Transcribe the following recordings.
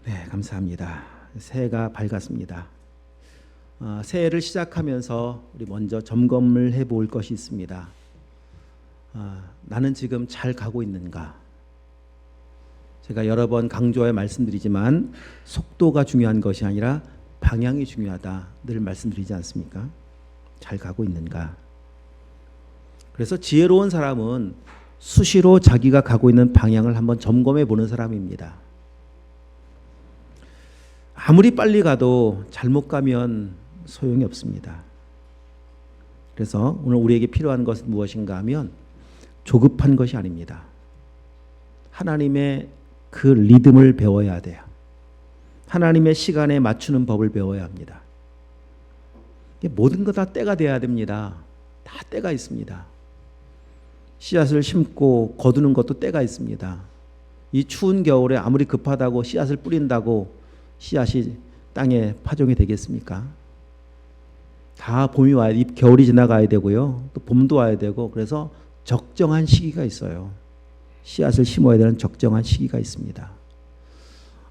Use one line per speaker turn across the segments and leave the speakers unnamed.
네, 감사합니다. 새해가 밝았습니다. 새해를 시작하면서 우리 먼저 점검을 해볼 것이 있습니다. 나는 지금 잘 가고 있는가? 제가 여러 번 강조해 말씀드리지만 속도가 중요한 것이 아니라 방향이 중요하다 늘 말씀드리지 않습니까? 잘 가고 있는가? 그래서 지혜로운 사람은 수시로 자기가 가고 있는 방향을 한번 점검해 보는 사람입니다. 아무리 빨리 가도 잘못 가면 소용이 없습니다. 그래서 오늘 우리에게 필요한 것은 무엇인가 하면 조급한 것이 아닙니다. 하나님의 그 리듬을 배워야 돼요. 하나님의 시간에 맞추는 법을 배워야 합니다. 모든 것 다 때가 돼야 됩니다. 다 때가 있습니다. 씨앗을 심고 거두는 것도 때가 있습니다. 이 추운 겨울에 아무리 급하다고 씨앗을 뿌린다고 씨앗이 땅에 파종이 되겠습니까? 다 봄이 와야 겨울이 지나가야 되고요. 또 봄도 와야 되고 그래서 적정한 시기가 있어요. 씨앗을 심어야 되는 적정한 시기가 있습니다.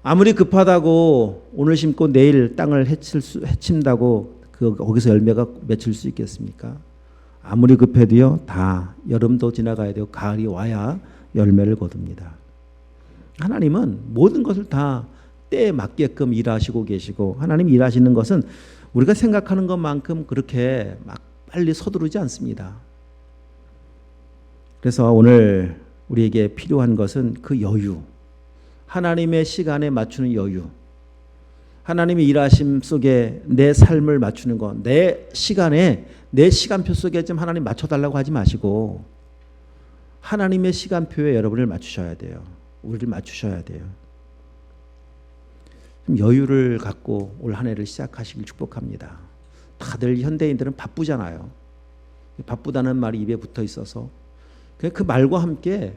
아무리 급하다고 오늘 심고 내일 땅을 해친다고 거기서 열매가 맺힐 수 있겠습니까? 아무리 급해도요. 다 여름도 지나가야 되고 가을이 와야 열매를 거둡니다. 하나님은 모든 것을 다 때에 맞게끔 일하시고 계시고 하나님 일하시는 것은 우리가 생각하는 것만큼 그렇게 막 빨리 서두르지 않습니다. 그래서 오늘 우리에게 필요한 것은 그 여유, 하나님의 시간에 맞추는 여유, 하나님의 일하심 속에 내 삶을 맞추는 것, 내 시간에 내 시간표 속에 좀 하나님 맞춰달라고 하지 마시고 하나님의 시간표에 여러분을 맞추셔야 돼요. 우리를 맞추셔야 돼요. 좀 여유를 갖고 올 한 해를 시작하시길 축복합니다. 다들 현대인들은 바쁘잖아요. 바쁘다는 말이 입에 붙어 있어서 그 말과 함께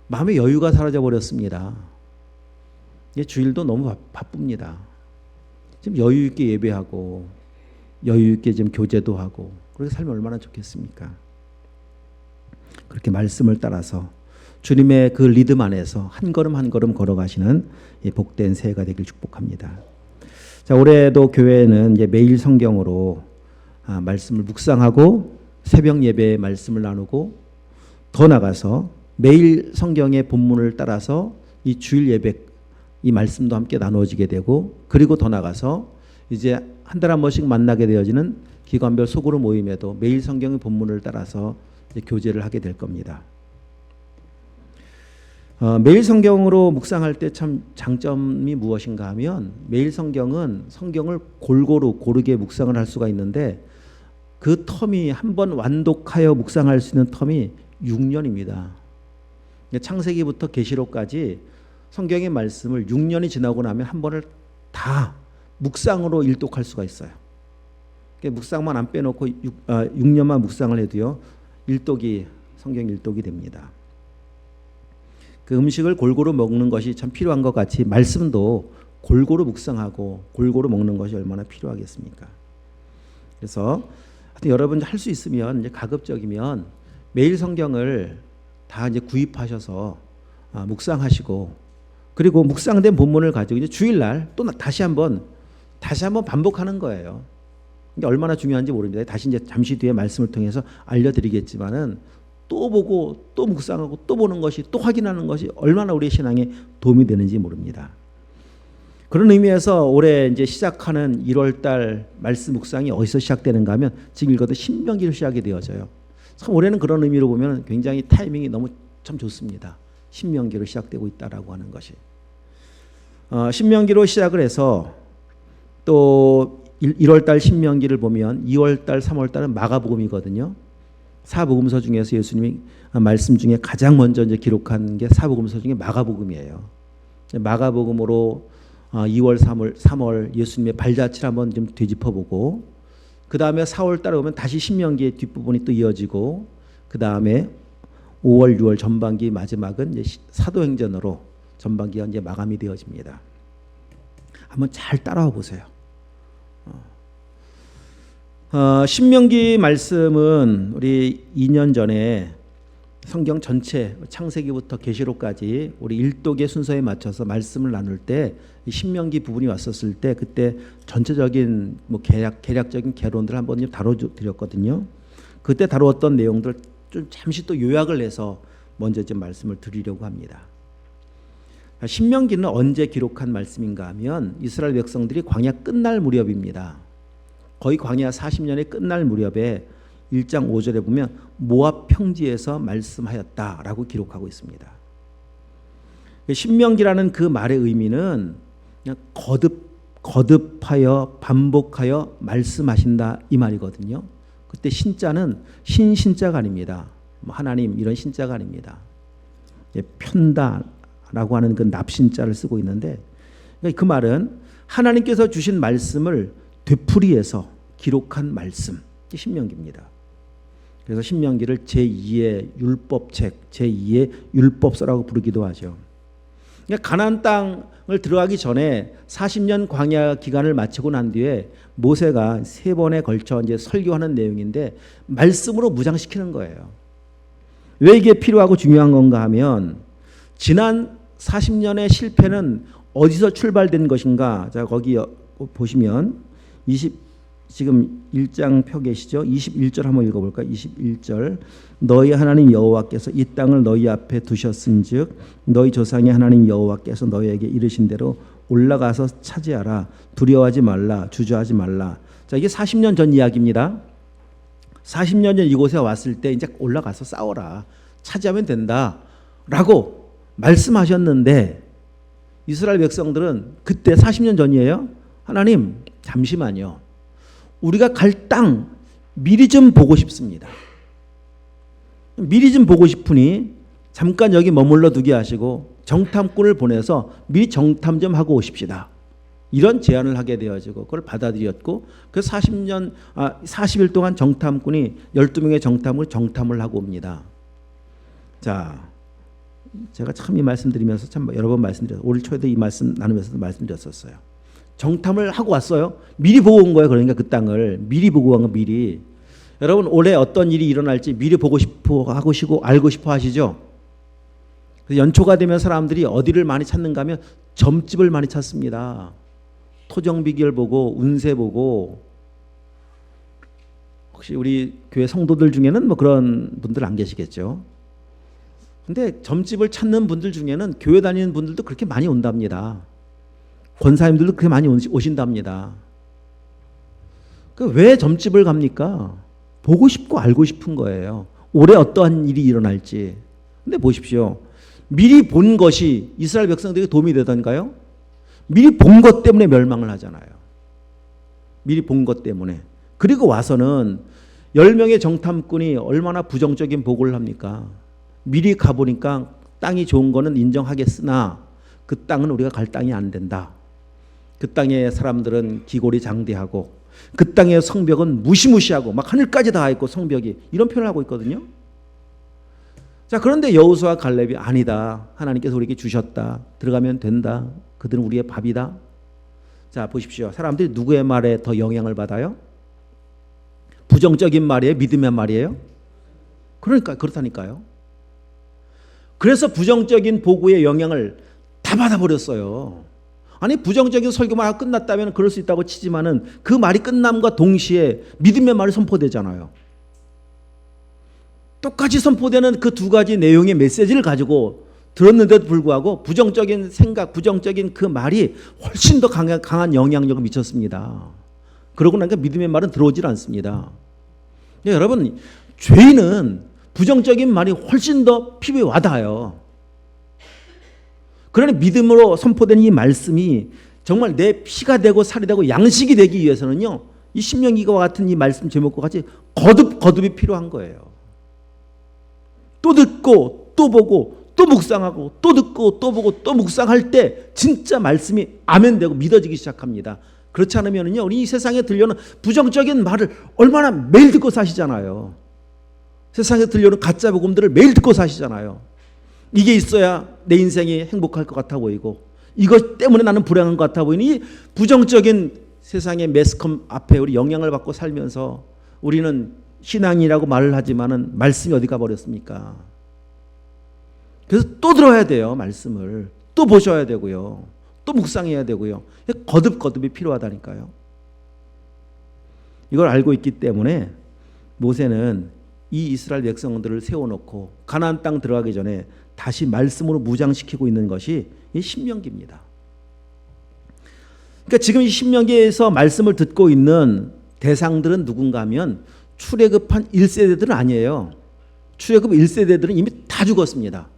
마음의 여유가 사라져 버렸습니다. 주일도 너무 바쁩니다. 지금 여유 있게 예배하고 여유 있게 좀 교제도 하고 그렇게 살면 얼마나 좋겠습니까? 그렇게 말씀을 따라서 주님의 그 리듬 안에서 한 걸음 한 걸음 걸어가시는 복된 새해가 되길 축복합니다. 자, 올해도 교회는 이제 매일 성경으로 말씀을 묵상하고 새벽 예배에 말씀을 나누고 더 나가서 매일 성경의 본문을 따라서 이 주일 예배 이 말씀도 함께 나누어지게 되고 그리고 더 나가서 이제 한 달에 한 번씩 만나게 되어지는 기관별 소그룹 모임에도 매일 성경의 본문을 따라서 이제 교제를 하게 될 겁니다. 매일 성경으로 묵상할 때 참 장점이 무엇인가 하면 매일 성경은 성경을 골고루 고르게 묵상을 할 수가 있는데 그 텀이 한번 완독하여 묵상할 수 있는 텀이 6년입니다. 창세기부터 계시록까지 성경의 말씀을 6년이 지나고 나면 한 번을 다 묵상으로 일독할 수가 있어요. 묵상만 안 빼놓고 6년만 묵상을 해도요. 성경 일독이 됩니다. 그 음식을 골고루 먹는 것이 참 필요한 것 같이 말씀도 골고루 묵상하고 골고루 먹는 것이 얼마나 필요하겠습니까? 그래서 하여튼 여러분 할 수 있으면 이제 가급적이면 매일 성경을 다 이제 구입하셔서 묵상하시고 그리고 묵상된 본문을 가지고 이제 주일날 또 다시 한번 반복하는 거예요. 이게 얼마나 중요한지 모릅니다. 다시 이제 잠시 뒤에 말씀을 통해서 알려드리겠지만은 또 보고 또 묵상하고 또 보는 것이 또 확인하는 것이 얼마나 우리의 신앙에 도움이 되는지 모릅니다. 그런 의미에서 올해 이제 시작하는 1월달 말씀 묵상이 어디서 시작되는가 하면 지금 읽어도 신명기로 시작이 되어져요. 참 올해는 그런 의미로 보면 굉장히 타이밍이 너무 참 좋습니다. 신명기로 시작되고 있다라고 하는 것이. 신명기로 시작을 해서 또 1월달 신명기를 보면 2월달, 3월달은 마가복음이거든요. 사복음서 중에서 예수님이 말씀 중에 가장 먼저 이제 기록한 게 사복음서 중에 마가복음이에요. 마가복음으로 2월, 3월 예수님의 발자취를 한번 좀 되짚어보고 그 다음에 4월달에 오면 다시 신명기의 뒷부분이 또 이어지고 그 다음에 5월, 6월 전반기 마지막은 이제 사도행전으로 전반기가 이제 마감이 되어집니다. 한번 잘 따라와 보세요. 신명기 말씀은 우리 2년 전에 성경 전체 창세기부터 계시록까지 우리 일독의 순서에 맞춰서 말씀을 나눌 때 신명기 부분이 왔었을 때 그때 전체적인 뭐 개략적인 개론들 한번 좀 다뤄드렸거든요. 그때 다루었던 내용들 좀 잠시 또 요약을 해서 먼저 좀 말씀을 드리려고 합니다. 신명기는 언제 기록한 말씀인가 하면 이스라엘 백성들이 광야 끝날 무렵입니다. 거의 광야 40년의 끝날 무렵에 1장 5절에 보면 모압 평지에서 말씀하였다라고 기록하고 있습니다. 신명기라는 그 말의 의미는 그냥 거듭하여 반복하여 말씀하신다 이 말이거든요. 그때 신자는 신자가 아닙니다. 하나님 이런 신자가 아닙니다. 편다라고 하는 그 납신자를 쓰고 있는데 그 말은 하나님께서 주신 말씀을 되풀이해서 기록한 말씀, 신명기입니다. 그래서 신명기를 제2의 율법책, 제2의 율법서라고 부르기도 하죠. 그러니까 가나안 땅을 들어가기 전에 40년 광야 기간을 마치고 난 뒤에 모세가 3번에 걸쳐 이제 설교하는 내용인데 말씀으로 무장시키는 거예요. 왜 이게 필요하고 중요한 건가 하면 지난 40년의 실패는 어디서 출발된 것인가? 자, 거기 보시면 지금 1장 펴 계시죠? 21절 한번 읽어볼까요? 21절 너희 하나님 여호와께서 이 땅을 너희 앞에 두셨은즉 너희 조상의 하나님 여호와께서 너희에게 이르신 대로 올라가서 차지하라. 두려워하지 말라. 주저하지 말라. 자, 이게 40년 전 이야기입니다. 40년 전 이곳에 왔을 때 이제 올라가서 싸워라. 차지하면 된다. 라고 말씀하셨는데 이스라엘 백성들은 그때 40년 전이에요. 하나님 잠시만요. 우리가 갈 땅 미리 좀 보고 싶습니다. 미리 좀 보고 싶으니 잠깐 여기 머물러 두게 하시고 정탐꾼을 보내서 미리 정탐 좀 하고 오십시다. 이런 제안을 하게 되어지고 그걸 받아들였고 그 40일 동안 정탐꾼이 12명의 정탐을 하고 옵니다. 자, 제가 참 이 말씀드리면서 참 여러 번 말씀드렸어요. 올 초에도 이 말씀 나누면서도 말씀드렸었어요. 정탐을 하고 왔어요. 미리 보고 온 거예요. 그러니까 그 땅을 미리 보고 온 거 미리. 여러분 올해 어떤 일이 일어날지 미리 보고 싶어 하고 알고 싶어 하시죠. 그래서 연초가 되면 사람들이 어디를 많이 찾는가 하면 점집을 많이 찾습니다. 토정 비결 보고 운세 보고. 혹시 우리 교회 성도들 중에는 뭐 그런 분들 안 계시겠죠. 근데 점집을 찾는 분들 중에는 교회 다니는 분들도 그렇게 많이 온답니다. 권사님들도 그렇게 많이 오신답니다. 왜 점집을 갑니까? 보고 싶고 알고 싶은 거예요. 올해 어떠한 일이 일어날지. 근데 보십시오. 미리 본 것이 이스라엘 백성들에게 도움이 되던가요? 미리 본 것 때문에 멸망을 하잖아요. 미리 본 것 때문에. 그리고 와서는 10명의 정탐꾼이 얼마나 부정적인 보고를 합니까? 미리 가보니까 땅이 좋은 거는 인정하겠으나 그 땅은 우리가 갈 땅이 안 된다. 그 땅의 사람들은 기골이 장대하고 그 땅의 성벽은 무시무시하고 막 하늘까지 닿아 있고 성벽이 이런 표현을 하고 있거든요. 자, 그런데 여호수아 갈렙이 아니다. 하나님께서 우리에게 주셨다. 들어가면 된다. 그들은 우리의 밥이다. 자, 보십시오. 사람들이 누구의 말에 더 영향을 받아요? 부정적인 말이에요? 믿음의 말이에요? 그러니까 그렇다니까요. 그래서 부정적인 보고의 영향을 다 받아버렸어요. 아니 부정적인 설교만 하고 끝났다면 그럴 수 있다고 치지만은 그 말이 끝남과 동시에 믿음의 말이 선포되잖아요. 똑같이 선포되는 그 두 가지 내용의 메시지를 가지고 들었는데도 불구하고 부정적인 생각, 부정적인 그 말이 훨씬 더 강한 영향력을 미쳤습니다. 그러고 나니까 믿음의 말은 들어오질 않습니다. 네, 여러분 죄인은 부정적인 말이 훨씬 더 피부에 와닿아요. 그러니 믿음으로 선포된 이 말씀이 정말 내 피가 되고 살이 되고 양식이 되기 위해서는요. 이 신명기와 같은 이 말씀 제목과 같이 거듭이 필요한 거예요. 또 듣고 또 보고 또 묵상하고 또 듣고 또 보고 또 묵상할 때 진짜 말씀이 아멘되고 믿어지기 시작합니다. 그렇지 않으면요. 우리 이 세상에 들려오는 부정적인 말을 얼마나 매일 듣고 사시잖아요. 세상에 들려오는 가짜 복음들을 매일 듣고 사시잖아요. 이게 있어야 내 인생이 행복할 것 같아 보이고 이것 때문에 나는 불행한 것 같아 보이니 이 부정적인 세상의 매스컴 앞에 우리 영향을 받고 살면서 우리는 신앙이라고 말을 하지만은 말씀이 어디 가버렸습니까? 그래서 또 들어야 돼요. 말씀을 또 보셔야 되고요. 또 묵상해야 되고요. 거듭거듭이 필요하다니까요. 이걸 알고 있기 때문에 모세는 이 이스라엘 백성들을 세워놓고 가나안 땅 들어가기 전에 다시 말씀으로 무장시키고 있는 것이 이 신명기입니다. 그러니까 지금 이 신명기에서 말씀을 듣고 있는 대상들은 누군가 하면 출애굽한 1세대들은 아니에요. 출애굽 1세대들은 이미 다 죽었습니다.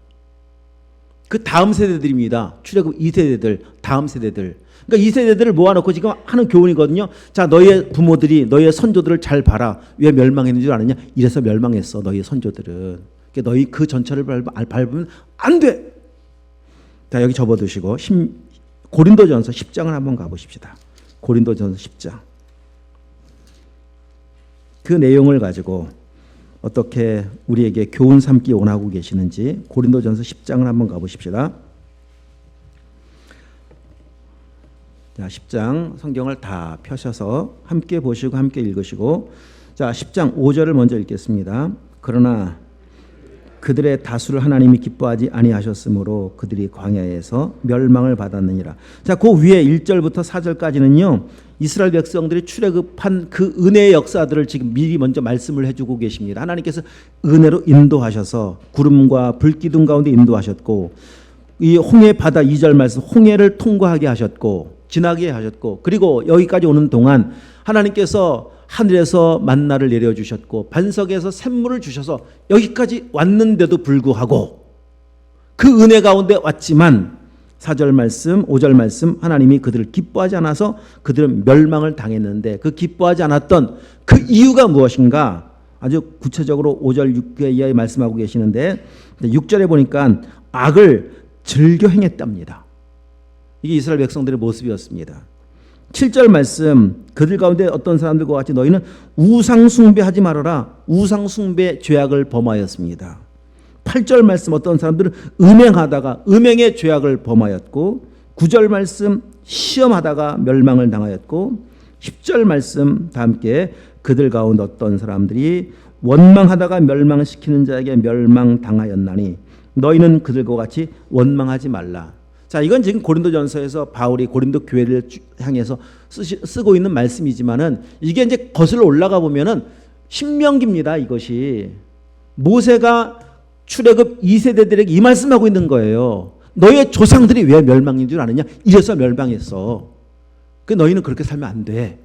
그 다음 세대들입니다. 출애굽 2세대들, 다음 세대들. 그러니까 2세대들을 모아놓고 지금 하는 교훈이거든요. 자, 너희의 부모들이 너희의 선조들을 잘 봐라. 왜 멸망했는 줄 아느냐? 이래서 멸망했어. 너희의 선조들은. 그러니까 너희 그 전철을 밟으면 안 돼. 자, 여기 접어두시고 고린도전서 10장을 한번 가보십시다. 고린도전서 10장. 그 내용을 가지고 어떻게 우리에게 교훈 삼기 원하고 계시는지 고린도전서 10장을 한번 가보십시다. 자, 10장 성경을 다 펴셔서 함께 보시고 함께 읽으시고, 자, 10장 5절을 먼저 읽겠습니다. 그러나 그들의 다수를 하나님이 기뻐하지 아니하셨으므로 그들이 광야에서 멸망을 받았느니라. 자, 그 위에 1절부터 4절까지는요. 이스라엘 백성들이 출애굽한 그 은혜의 역사들을 지금 미리 먼저 말씀을 해주고 계십니다. 하나님께서 은혜로 인도하셔서 구름과 불기둥 가운데 인도하셨고, 이 홍해 바다 2절 말씀 홍해를 통과하게 하셨고 지나게 하셨고, 그리고 여기까지 오는 동안 하나님께서 하늘에서 만나를 내려주셨고 반석에서 샘물을 주셔서 여기까지 왔는데도 불구하고 그 은혜 가운데 왔지만 4절 말씀 5절 말씀 하나님이 그들을 기뻐하지 않아서 그들은 멸망을 당했는데, 그 기뻐하지 않았던 그 이유가 무엇인가 아주 구체적으로 5절 6절 이하에 말씀하고 계시는데, 6절에 보니까 악을 즐겨 행했답니다. 이게 이스라엘 백성들의 모습이었습니다. 7절 말씀 그들 가운데 어떤 사람들과 같이 너희는 우상 숭배하지 말아라. 우상 숭배 죄악을 범하였습니다. 8절 말씀 어떤 사람들은 음행하다가 음행의 죄악을 범하였고, 9절 말씀 시험하다가 멸망을 당하였고, 10절 말씀 다 함께 그들 가운데 어떤 사람들이 원망하다가 멸망시키는 자에게 멸망당하였나니 너희는 그들과 같이 원망하지 말라. 자, 이건 지금 고린도전서에서 바울이 고린도 교회를 향해서 쓰고 있는 말씀이지만은 이게 이제 거슬러 올라가 보면은 신명기입니다. 이것이 모세가 출애굽 2세대들에게 이 말씀하고 있는 거예요. 너희의 조상들이 왜 멸망인 줄 아느냐? 이래서 멸망했어. 그 너희는 그렇게 살면 안 돼.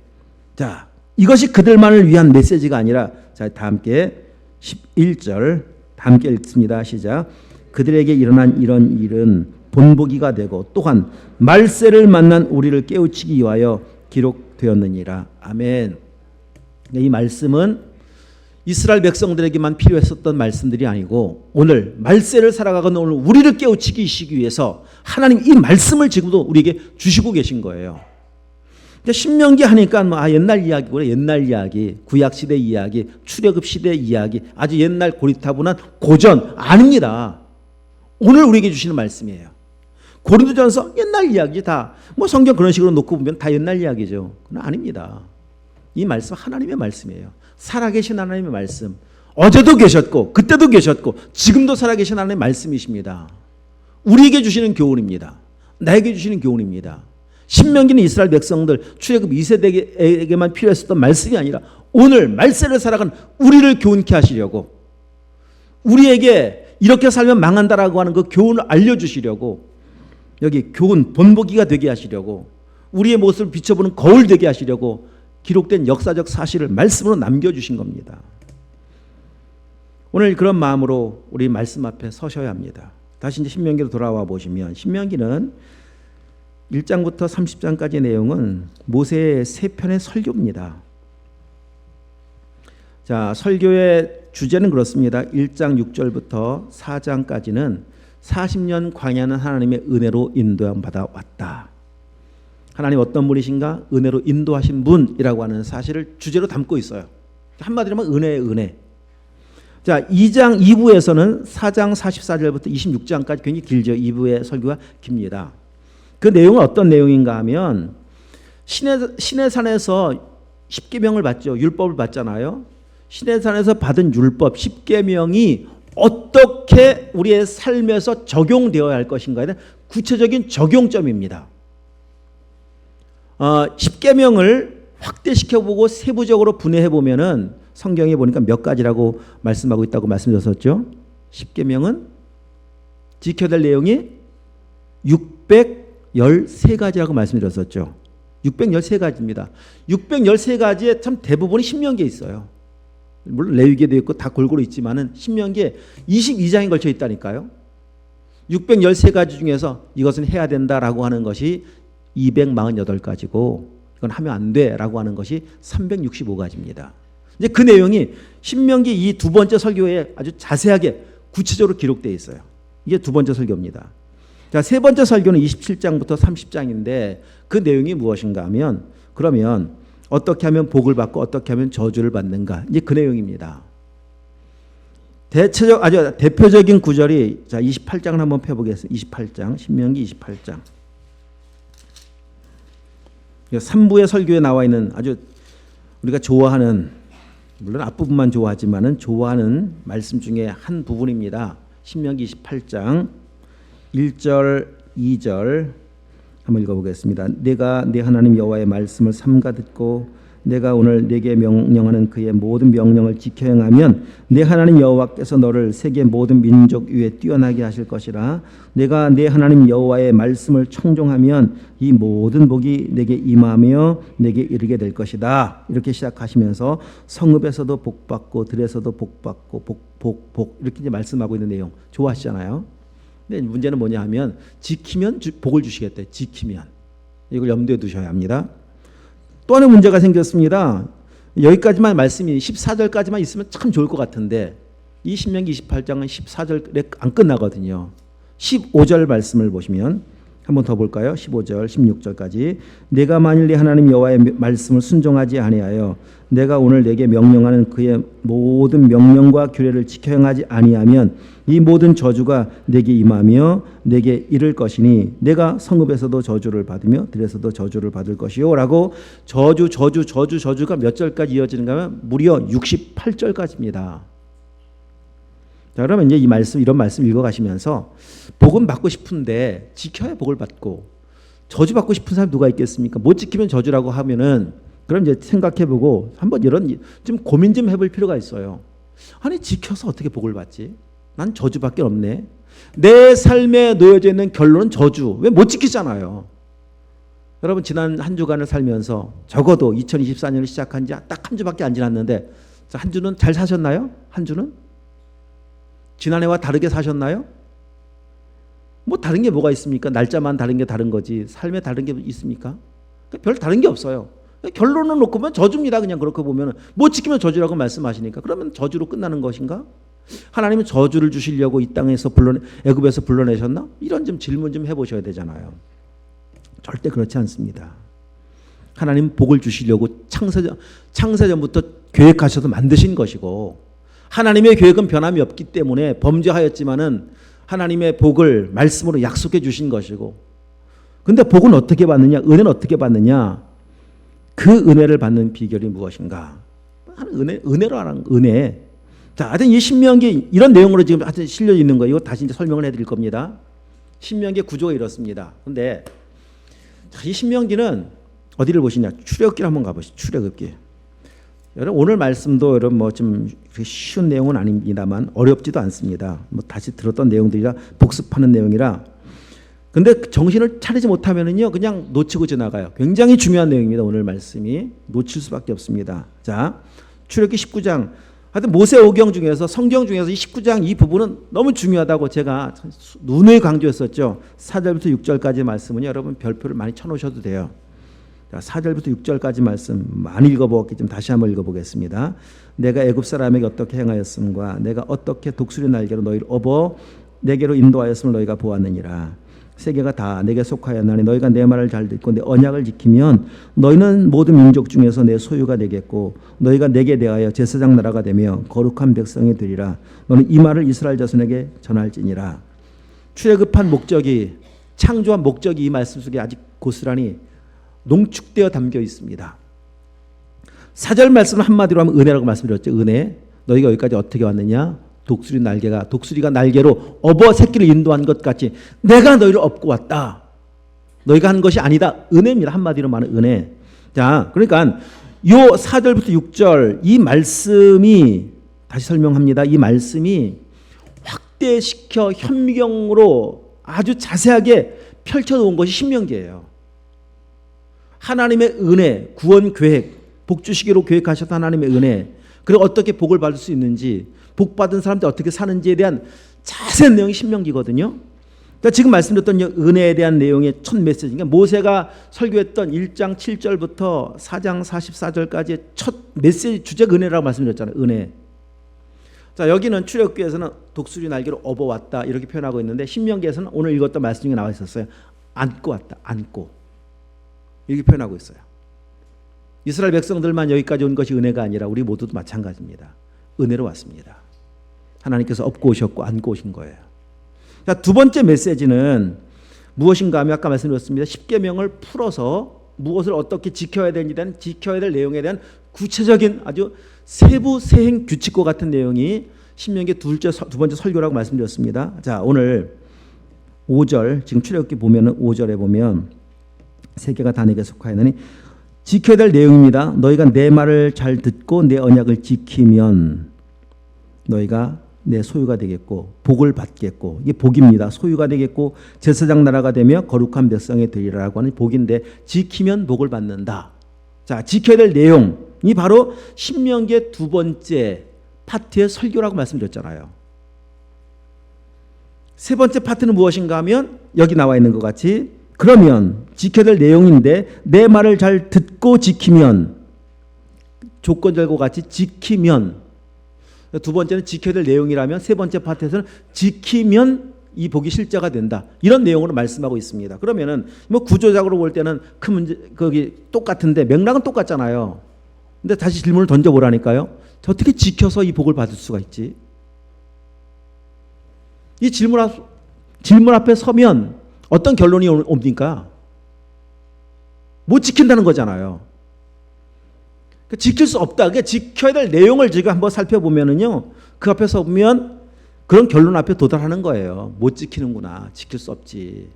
자, 이것이 그들만을 위한 메시지가 아니라, 자, 다 함께 11절 다 함께 읽습니다. 시작. 그들에게 일어난 이런 일은 본보기가 되고 또한 말세를 만난 우리를 깨우치기 위하여 기록되었느니라. 아멘. 이 말씀은 이스라엘 백성들에게만 필요했었던 말씀들이 아니고 오늘 말세를 살아가는 오늘 우리를 깨우치기 위해서 하나님 이 말씀을 지금도 우리에게 주시고 계신 거예요. 신명기 하니까 옛날 이야기구나. 옛날 이야기, 구약시대 이야기, 출애굽 시대 이야기, 아주 옛날 고리타분한 고전 아닙니다. 오늘 우리에게 주시는 말씀이에요. 고린도전서 옛날 이야기 다 성경 그런 식으로 놓고 보면 다 옛날 이야기죠. 그건 아닙니다. 이 말씀 하나님의 말씀이에요. 살아계신 하나님의 말씀. 어제도 계셨고 그때도 계셨고 지금도 살아계신 하나님의 말씀이십니다. 우리에게 주시는 교훈입니다. 나에게 주시는 교훈입니다. 신명기는 이스라엘 백성들 출애굽 2세대에게만 필요했었던 말씀이 아니라 오늘 말세를 살아가는 우리를 교훈케 하시려고, 우리에게 이렇게 살면 망한다라고 하는 그 교훈을 알려주시려고, 여기 교훈 본보기가 되게 하시려고, 우리의 모습을 비춰보는 거울 되게 하시려고 기록된 역사적 사실을 말씀으로 남겨주신 겁니다. 오늘 그런 마음으로 우리 말씀 앞에 서셔야 합니다. 다시 이제 신명기로 돌아와 보시면 신명기는 1장부터 30장까지의 내용은 모세의 세 편의 설교입니다. 자, 설교의 주제는 그렇습니다. 1장 6절부터 4장까지는 40년 광야는 하나님의 은혜로 인도함 받아 왔다. 하나님 어떤 분이신가? 은혜로 인도하신 분이라고 하는 사실을 주제로 담고 있어요. 한마디로 하면 은혜의 은혜. 자, 2장 2부에서는 4장 44절부터 26장까지 굉장히 길죠. 2부의 설교가 깁니다. 그 내용은 어떤 내용인가 하면 시내산에서 십계명을 받죠. 율법을 받잖아요. 시내산에서 받은 율법 십계명이 어떻게 우리의 삶에서 적용되어야 할 것인가에 대한 구체적인 적용점입니다. 10계명을 확대시켜보고 세부적으로 분해해보면은 성경에 보니까 몇 가지라고 말씀하고 있다고 말씀드렸었죠. 10계명은 지켜야 될 내용이 613가지라고 말씀드렸었죠. 613가지입니다. 613가지의 참 대부분이 신명기에 있어요. 물론 레위기에도 있고 다 골고루 있지만은 신명기에 22장에 걸쳐 있다니까요. 613가지 중에서 이것은 해야 된다라고 하는 것이 248가지고 이건 하면 안 돼라고 하는 것이 365가지입니다. 이제 그 내용이 신명기 이 두 번째 설교에 아주 자세하게 구체적으로 기록되어 있어요. 이게 두 번째 설교입니다. 자, 세 번째 설교는 27장부터 30장인데 그 내용이 무엇인가 하면 그러면 어떻게 하면 복을 받고 어떻게 하면 저주를 받는가 이제 그 내용입니다. 아주 대표적인 구절이 자 28장을 한번 펴보겠습니다. 28장 신명기 28장 3부의 설교에 나와 있는 아주 우리가 좋아하는 물론 앞부분만 좋아하지만은 좋아하는 말씀 중에 한 부분입니다. 신명기 28장 1절 2절 한번 읽어보겠습니다. 내가 내 하나님 여호와의 말씀을 삼가 듣고 내가 오늘 네게 명령하는 그의 모든 명령을 지켜 행하면 내 하나님 여호와께서 너를 세계 모든 민족 위에 뛰어나게 하실 것이라. 내가 내 하나님 여호와의 말씀을 청종하면 이 모든 복이 내게 임하며 내게 이르게 될 것이다. 이렇게 시작하시면서 성읍에서도 복받고 들에서도 복받고 복 이렇게 이제 말씀하고 있는 내용 좋아하시잖아요. 근데 문제는 뭐냐 하면 지키면 복을 주시겠대. 지키면 이걸 염두에 두셔야 합니다. 또 하나 문제가 생겼습니다. 여기까지만 말씀이 14절까지만 있으면 참 좋을 것 같은데 이 신명기 28장은 14절에 안 끝나거든요. 15절 말씀을 보시면 한번 더 볼까요? 15절 16절까지 내가 만일 내 하나님 여호와의 말씀을 순종하지 아니하여 내가 오늘 내게 명령하는 그의 모든 명령과 규례를 지켜 행하지 아니하면 이 모든 저주가 내게 임하며 내게 이를 것이니 내가 성읍에서도 저주를 받으며 들에서도 저주를 받을 것이요 라고 저주가 몇 절까지 이어지는가 하면 무려 68절까지입니다. 자, 그러면 이제 이런 말씀 읽어가시면서 복은 받고 싶은데 지켜야 복을 받고 저주 받고 싶은 사람 누가 있겠습니까? 못 지키면 저주라고 하면은 그럼 이제 생각해보고 한번 좀 고민 좀 해볼 필요가 있어요. 아니 지켜서 어떻게 복을 받지? 난 저주밖에 없네. 내 삶에 놓여져 있는 결론은 저주. 왜 못 지키잖아요. 여러분 지난 한 주간을 살면서 적어도 2024년을 시작한 지 딱 한 주밖에 안 지났는데 한 주는 잘 사셨나요? 한 주는? 지난해와 다르게 사셨나요? 뭐 다른 게 뭐가 있습니까? 날짜만 다른 게 다른 거지 삶에 다른 게 있습니까? 별 다른 게 없어요. 결론을 놓고 보면 저주입니다. 그냥 그렇게 보면 못 지키면 저주라고 말씀하시니까 그러면 저주로 끝나는 것인가? 하나님은 저주를 주시려고 이 땅에서 애굽에서 불러내셨나? 이런 좀 질문 좀 해보셔야 되잖아요. 절대 그렇지 않습니다. 하나님 복을 주시려고 창세전부터 계획하셔서 만드신 것이고 하나님의 계획은 변함이 없기 때문에 범죄하였지만은 하나님의 복을 말씀으로 약속해 주신 것이고 근데 복은 어떻게 받느냐? 은혜는 어떻게 받느냐? 그 은혜를 받는 비결이 무엇인가? 은혜로 하는 은혜. 자, 하여튼 이 신명기 이런 내용으로 지금 하여튼 실려 있는 거예요. 이거 다시 이제 설명을 해드릴 겁니다. 신명기 구조가 이렇습니다. 근데 이 신명기는 어디를 보시냐? 출애굽기를 한번 가보시죠. 출애굽기. 여러분 오늘 말씀도 여러분 뭐 좀 쉬운 내용은 아닙니다만 어렵지도 않습니다. 뭐 다시 들었던 내용들이라 복습하는 내용이라. 근데 정신을 차리지 못하면은요 그냥 놓치고 지나가요. 굉장히 중요한 내용입니다. 오늘 말씀이 놓칠 수밖에 없습니다. 자, 출애굽기 19장. 하여튼 모세오경 중에서 성경 중에서 이 19장 이 부분은 너무 중요하다고 제가 누누이 강조했었죠. 4절부터 6절까지 말씀은 여러분 별표를 많이 쳐놓으셔도 돼요. 4절부터 6절까지 말씀 많이 읽어보았기 때문에 다시 한번 읽어보겠습니다. 내가 애굽 사람에게 어떻게 행하였음과 내가 어떻게 독수리 날개로 너희를 업어 내게로 인도하였음을 너희가 보았느니라. 세계가 다 내게 속하였나니 너희가 내 말을 잘 듣고 내 언약을 지키면 너희는 모든 민족 중에서 내 소유가 되겠고 너희가 내게 대하여 제사장 나라가 되며 거룩한 백성이 되리라. 너는 이 말을 이스라엘 자손에게 전할지니라. 출애굽한 목적이 창조한 목적이 이 말씀 속에 아직 고스란히 농축되어 담겨 있습니다. 4절 말씀을 한마디로 하면 은혜라고 말씀드렸죠. 은혜. 너희가 여기까지 어떻게 왔느냐? 독수리가 날개로 업어 새끼를 인도한 것 같이 내가 너희를 업고 왔다. 너희가 한 것이 아니다. 은혜입니다. 한마디로 말하는 은혜. 자, 그러니까 요 4절부터 6절 이 말씀이 다시 설명합니다. 이 말씀이 확대시켜 현미경으로 아주 자세하게 펼쳐놓은 것이 신명기예요. 하나님의 은혜, 구원 계획, 복 주시기로 계획하셨던 하나님의 은혜, 그리고 어떻게 복을 받을 수 있는지, 복 받은 사람들 어떻게 사는지에 대한 자세한 내용이 신명기거든요. 그러니까 지금 말씀드렸던 은혜에 대한 내용의 첫 메시지, 그러니까 모세가 설교했던 1장 7절부터 4장 44절까지의 첫 메시지 주제가 은혜라고 말씀드렸잖아요. 은혜. 자, 여기는 출애굽기에서는 독수리 날개로 업어왔다 이렇게 표현하고 있는데 신명기에서는 오늘 읽었던 말씀 중에 나와 있었어요. 안고 왔다. 안고. 이렇게 표현하고 있어요. 이스라엘 백성들만 여기까지 온 것이 은혜가 아니라 우리 모두도 마찬가지입니다. 은혜로 왔습니다. 하나님께서 업고 오셨고 안고 오신 거예요. 자, 두 번째 메시지는 무엇인가 하면 아까 말씀드렸습니다. 십계명을 풀어서 무엇을 어떻게 지켜야 되는지에 대한 지켜야 될 내용에 대한 구체적인 아주 세부 세행 규칙과 같은 내용이 신명기 두 번째 설교라고 말씀드렸습니다. 자, 오늘 5절 지금 출애굽기 보면은 5절에 보면 세계가 다 내게 속하였느니 지켜야 될 내용입니다. 너희가 내 말을 잘 듣고 내 언약을 지키면 너희가 내 소유가 되겠고 복을 받겠고, 이게 복입니다. 소유가 되겠고 제사장 나라가 되며 거룩한 백성이 되리라고 하는 복인데 지키면 복을 받는다. 자, 지켜야 될 내용이 바로 신명기의 두 번째 파트의 설교라고 말씀드렸잖아요. 세 번째 파트는 무엇인가 하면 여기 나와 있는 것 같이, 그러면 지켜야 될 내용인데 내 말을 잘 듣고 지키면, 조건절과 같이 지키면, 두 번째는 지켜야 될 내용이라면 세 번째 파트에서는 지키면 이 복이 실제가 된다. 이런 내용으로 말씀하고 있습니다. 그러면은 뭐 구조적으로 볼 때는 큰 문제 거기 똑같은데 맥락은 똑같잖아요. 근데 다시 질문을 던져보라니까요. 어떻게 지켜서 이 복을 받을 수가 있지? 이 질문 앞에 서면 어떤 결론이 옵니까? 못 지킨다는 거잖아요. 지킬 수 없다. 그러니까 지켜야 될 내용을 지금 한번 살펴보면은요, 그 앞에 서면 그런 결론 앞에 도달하는 거예요. 못 지키는구나. 지킬 수 없지.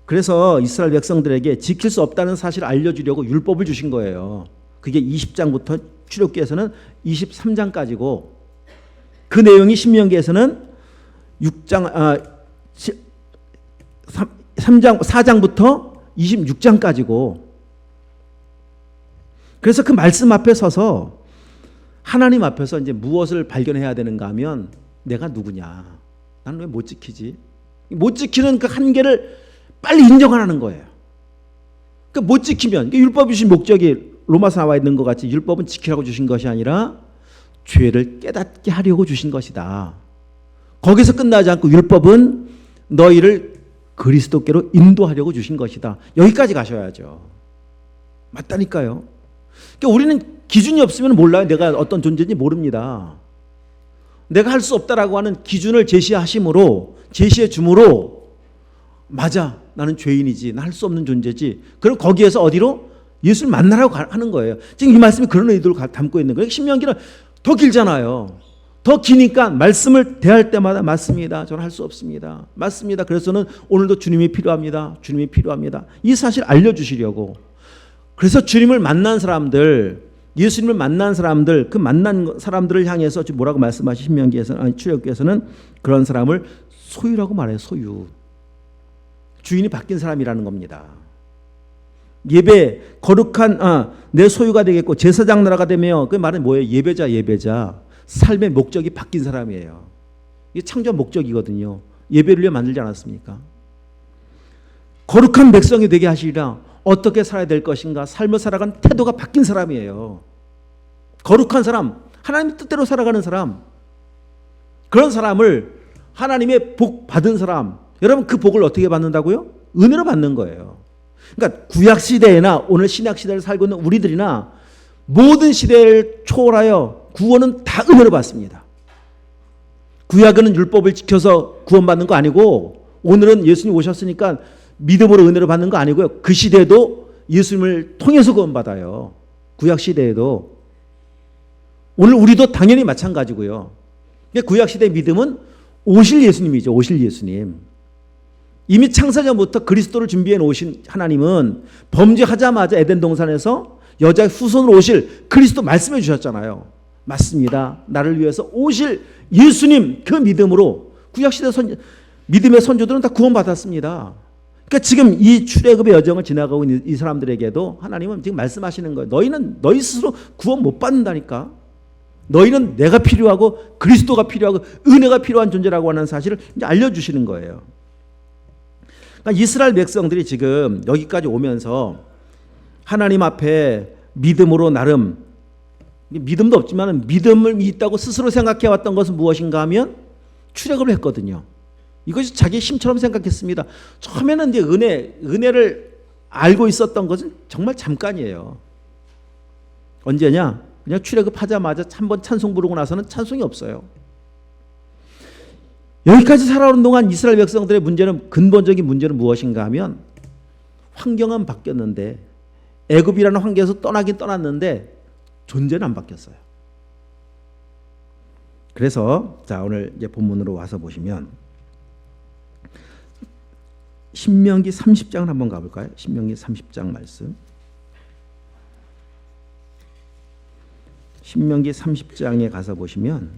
그래서 이스라엘 백성들에게 지킬 수 없다는 사실을 알려주려고 율법을 주신 거예요. 그게 20장부터 출애굽기에서는 23장까지고, 그 내용이 신명기에서는 4장부터 26장까지고, 그래서 그 말씀 앞에 서서 하나님 앞에서 이제 무엇을 발견해야 되는가 하면, 내가 누구냐? 나는 왜 못 지키지? 못 지키는 그 한계를 빨리 인정하라는 거예요. 그러니까 못 지키면, 율법이 주신 목적이 로마서 나와 있는 것 같이 율법은 지키라고 주신 것이 아니라 죄를 깨닫게 하려고 주신 것이다. 거기서 끝나지 않고 율법은 너희를 그리스도께로 인도하려고 주신 것이다. 여기까지 가셔야죠. 맞다니까요. 그러니까 우리는 기준이 없으면 몰라요. 내가 어떤 존재인지 모릅니다. 내가 할 수 없다라고 하는 기준을 제시해 줌으로, 맞아, 나는 죄인이지, 나 할 수 없는 존재지. 그럼 거기에서 어디로? 예수를 만나라고 하는 거예요. 지금 이 말씀이 그런 의도를 담고 있는 거예요. 신명기는 더 길잖아요. 더 기니까 말씀을 대할 때마다 맞습니다. 저는 할 수 없습니다. 맞습니다. 그래서는 오늘도 주님이 필요합니다. 주님이 필요합니다. 이 사실 알려주시려고. 그래서 주님을 만난 사람들, 예수님을 만난 사람들, 그 만난 사람들을 향해서 뭐라고 말씀하신 신명기에서는, 출애굽기에서는 그런 사람을 소유라고 말해요. 소유. 주인이 바뀐 사람이라는 겁니다. 예배, 거룩한 내 소유가 되겠고 제사장 나라가 되며, 그 말은 뭐예요? 예배자. 삶의 목적이 바뀐 사람이에요. 이게 창조 목적이거든요. 예배를 위해 만들지 않았습니까? 거룩한 백성이 되게 하시리라. 어떻게 살아야 될 것인가? 삶을 살아간 태도가 바뀐 사람이에요. 거룩한 사람, 하나님의 뜻대로 살아가는 사람, 그런 사람을 하나님의 복 받은 사람, 여러분 그 복을 어떻게 받는다고요? 은혜로 받는 거예요. 그러니까 구약 시대나 오늘 신약 시대를 살고 있는 우리들이나 모든 시대를 초월하여 구원은 다 은혜로 받습니다. 구약은 율법을 지켜서 구원받는 거 아니고, 오늘은 예수님 오셨으니까 믿음으로 은혜를 받는 거 아니고요. 그 시대도 예수님을 통해서 구원받아요. 구약 시대에도. 오늘 우리도 당연히 마찬가지고요. 구약시대 믿음은 오실 예수님이죠. 오실 예수님. 이미 창세전부터 그리스도를 준비해 놓으신 하나님은 범죄하자마자 에덴 동산에서 여자의 후손으로 오실 그리스도 말씀해 주셨잖아요. 맞습니다. 나를 위해서 오실 예수님, 그 믿음으로 구약시대 믿음의 선조들은 다 구원받았습니다. 그러니까 지금 이 출애굽의 여정을 지나가고 있는 이 사람들에게도 하나님은 지금 말씀하시는 거예요. 너희는 너희 스스로 구원 못 받는다니까. 너희는 내가 필요하고 그리스도가 필요하고 은혜가 필요한 존재라고 하는 사실을 이제 알려주시는 거예요. 그러니까 이스라엘 백성들이 지금 여기까지 오면서 하나님 앞에 믿음으로 나름, 믿음도 없지만 믿음을 있다고 스스로 생각해왔던 것은 무엇인가 하면 출애굽을 했거든요. 이것이 자기 힘처럼 생각했습니다. 처음에는 이제 은혜를 알고 있었던 것은 정말 잠깐이에요. 언제냐? 그냥 출애굽하자마자 한번 찬송 부르고 나서는 찬송이 없어요. 여기까지 살아오는 동안 이스라엘 백성들의 문제는, 근본적인 문제는 무엇인가 하면 환경은 바뀌었는데, 애굽이라는 환경에서 떠나긴 떠났는데 존재는 안 바뀌었어요. 그래서 자, 오늘 이제 본문으로 와서 보시면 신명기 30장을 한번 가볼까요? 신명기 30장 말씀. 신명기 30장에 가서 보시면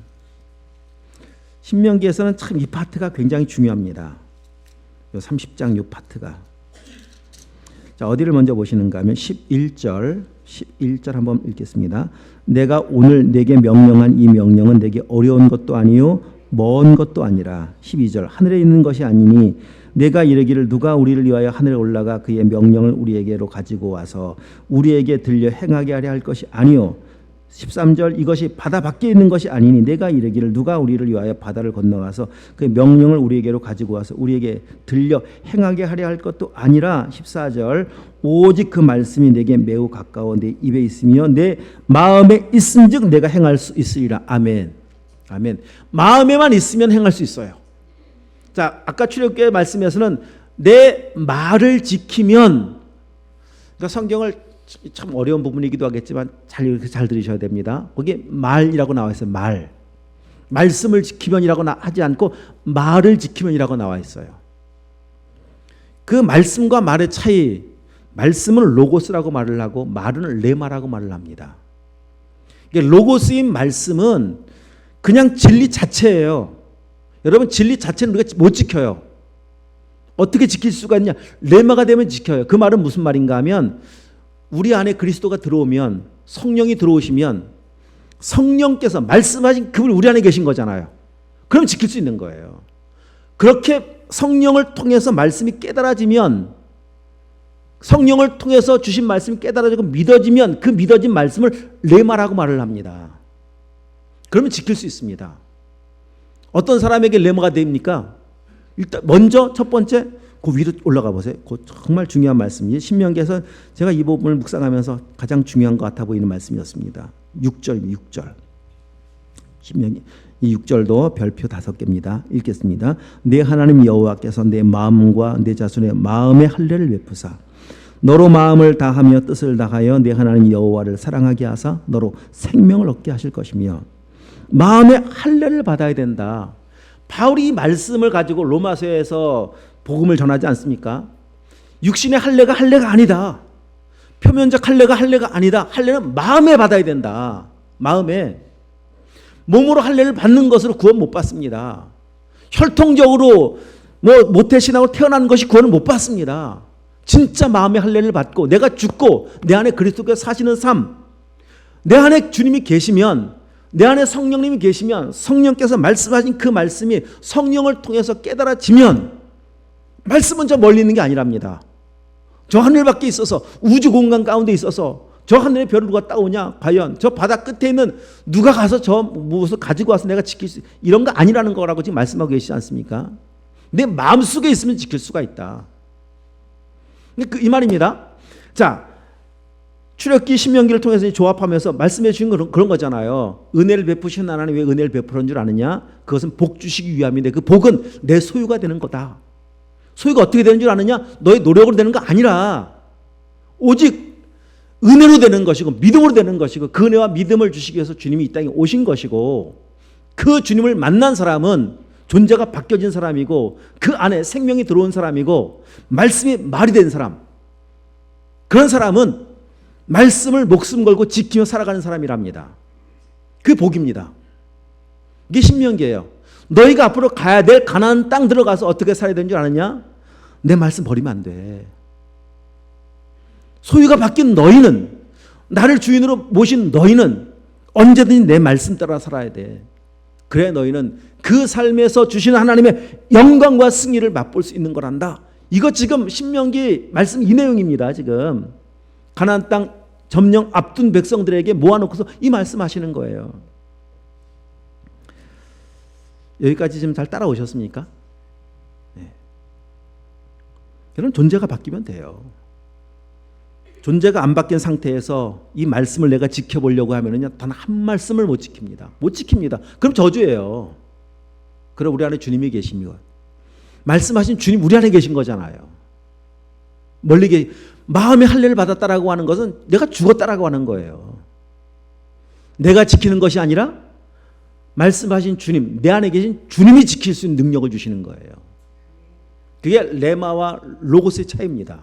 신명기에서는 참 이 파트가 굉장히 중요합니다. 이 30장 이 파트가. 자, 어디를 먼저 보시는가 하면 11절 한번 읽겠습니다. 내가 오늘 내게 명령한 이 명령은 내게 어려운 것도 아니요 먼 것도 아니라. 12절 하늘에 있는 것이 아니니 내가 이르기를 누가 우리를 위하여 하늘에 올라가 그의 명령을 우리에게로 가지고 와서 우리에게 들려 행하게 하려 할 것이 아니요. 13절 이것이 바다 밖에 있는 것이 아니니 내가 이르기를 누가 우리를 위하여 바다를 건너가서 그의 명령을 우리에게로 가지고 와서 우리에게 들려 행하게 하려 할 것도 아니라. 14절 오직 그 말씀이 내게 매우 가까워 내 입에 있으며 내 마음에 있은즉 내가 행할 수 있으리라. 아멘. 아멘. 마음에만 있으면 행할 수 있어요. 자, 아까 출애굽기의 말씀에서는 내 말을 지키면, 그러니까 성경을 참 어려운 부분이기도 하겠지만 잘 들으셔야 됩니다. 거기에 말이라고 나와 있어요. 말씀을 지키면이라고 하지 않고 말을 지키면이라고 나와 있어요. 그 말씀과 말의 차이, 말씀은 로고스라고 말을 하고 말은 레마라고 말을 합니다. 로고스인 말씀은 그냥 진리 자체예요. 여러분, 진리 자체는 우리가 못 지켜요. 어떻게 지킬 수가 있냐? 레마가 되면 지켜요. 그 말은 무슨 말인가 하면 우리 안에 그리스도가 들어오면, 성령이 들어오시면 성령께서 말씀하신 그분 우리 안에 계신 거잖아요. 그럼 지킬 수 있는 거예요. 그렇게 성령을 통해서 말씀이 깨달아지면, 성령을 통해서 주신 말씀이 깨달아지고 믿어지면 그 믿어진 말씀을 레마라고 말을 합니다. 그러면 지킬 수 있습니다. 어떤 사람에게 레마가 됩니까? 일단 먼저 첫 번째 그 위로 올라가 보세요. 그 정말 중요한 말씀이에요. 신명기에서 제가 이 부분을 묵상하면서 가장 중요한 것 같아 보이는 말씀이었습니다. 6절. 신명기 이 6절도 별표 5개입니다. 읽겠습니다. 내 하나님 여호와께서 내 마음과 내 자손의 마음에 할례를 베푸사 너로 마음을 다하며 뜻을 다하여 내 하나님 여호와를 사랑하게 하사 너로 생명을 얻게 하실 것이며. 마음의 할례를 받아야 된다. 바울이 이 말씀을 가지고 로마서에서 복음을 전하지 않습니까? 육신의 할례가 할례가 아니다. 표면적 할례가 할례가 아니다. 할례는 마음에 받아야 된다. 마음에. 몸으로 할례를 받는 것으로 구원 못 받습니다. 혈통적으로 모태신앙으로 태어난 것이 구원을 못 받습니다. 진짜 마음의 할례를 받고 내가 죽고 내 안에 그리스도께서 사시는 삶, 내 안에 주님이 계시면, 내 안에 성령님이 계시면, 성령께서 말씀하신 그 말씀이 성령을 통해서 깨달아지면, 말씀은 저 멀리 있는 게 아니랍니다. 저 하늘 밖에 있어서, 우주 공간 가운데 있어서 저 하늘의 별을 누가 따오냐? 과연 저 바다 끝에 있는 누가 가서 저 무엇을 가지고 와서 내가 지킬 수, 이런 거 아니라는 거라고 지금 말씀하고 계시지 않습니까? 내 마음속에 있으면 지킬 수가 있다. 이 말입니다. 자, 출애굽기 신명기를 통해서 조합하면서 말씀해 주신 건 그런 거잖아요. 은혜를 베푸신 하나님 왜 은혜를 베푸는 줄 아느냐? 그것은 복 주시기 위함인데 그 복은 내 소유가 되는 거다. 소유가 어떻게 되는 줄 아느냐? 너의 노력으로 되는 거 아니라 오직 은혜로 되는 것이고 믿음으로 되는 것이고 그 은혜와 믿음을 주시기 위해서 주님이 이 땅에 오신 것이고 그 주님을 만난 사람은 존재가 바뀌어진 사람이고 그 안에 생명이 들어온 사람이고 말씀이 말이 된 사람, 그런 사람은 말씀을 목숨 걸고 지키며 살아가는 사람이랍니다. 그게 복입니다. 이게 신명기예요. 너희가 앞으로 가야 될 가나안 땅 들어가서 어떻게 살아야 되는 줄 아느냐? 내 말씀 버리면 안 돼. 소유가 바뀐 너희는, 나를 주인으로 모신 너희는 언제든지 내 말씀 따라 살아야 돼. 그래 너희는 그 삶에서 주시는 하나님의 영광과 승리를 맛볼 수 있는 거란다. 이거 지금 신명기 말씀 이 내용입니다. 지금 가나안 땅 점령 앞둔 백성들에게 모아놓고서 이 말씀하시는 거예요. 여기까지 지금 잘 따라오셨습니까? 네. 여러분 존재가 바뀌면 돼요. 존재가 안 바뀐 상태에서 이 말씀을 내가 지켜보려고 하면은요, 단 한 말씀을 못 지킵니다. 못 지킵니다. 그럼 저주예요. 그럼 우리 안에 주님이 계십니다. 말씀하신 주님 우리 안에 계신 거잖아요. 멀리 마음의 할례를 받았다라고 하는 것은 내가 죽었다라고 하는 거예요. 내가 지키는 것이 아니라 말씀하신 주님, 내 안에 계신 주님이 지킬 수 있는 능력을 주시는 거예요. 그게 레마와 로고스의 차이입니다.